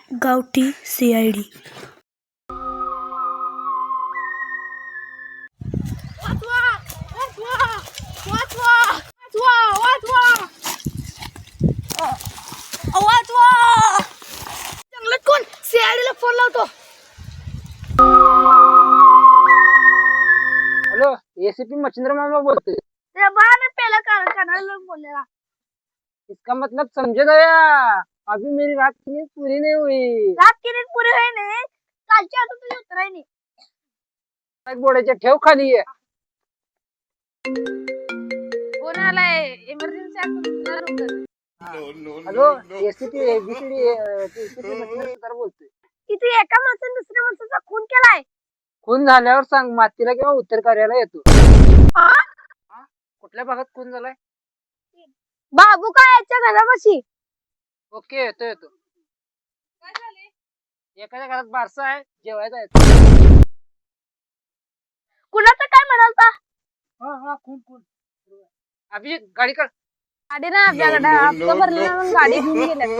गावठी CID. जंगलात कोण CID ला फोन लावतो. हेलो, ACP मच्छिंद्र मामा बोलते. पहला कानाला बोलेगा. इसका मतलब समझे गया. अभी मेरी रात की नींद पूरी नहीं हुई. रात की नींद पुरी होई नाही. कालची आता तुझी उतराय नाही. एक बोर्डाच्या ठेव खाली आहे. कोण आलाय? इमर्जन्सी आहे. हॅलो, ACP मच्छिंद्र सुतार बोलतोय. किती एका माणसाने दुसऱ्या माणसाचा खून केलाय. खून झाल्यावर सांग, मातीला किंवा उत्तर कार्याला येतो. हा? कुठल्या भागात खून झालाय? बाबू काय याच्या घरापाशी. ओके, येतो येतो. काय झाले? एखाद्या घरात बारसा आहे, जेवायचा आहे. कुणाचं काय म्हणालता? हा खून खून. अभिजित गाडी काढ. गाडी ना आपल्याकडे हप्ता भरला म्हणून गाडी घेऊन गेल्यात.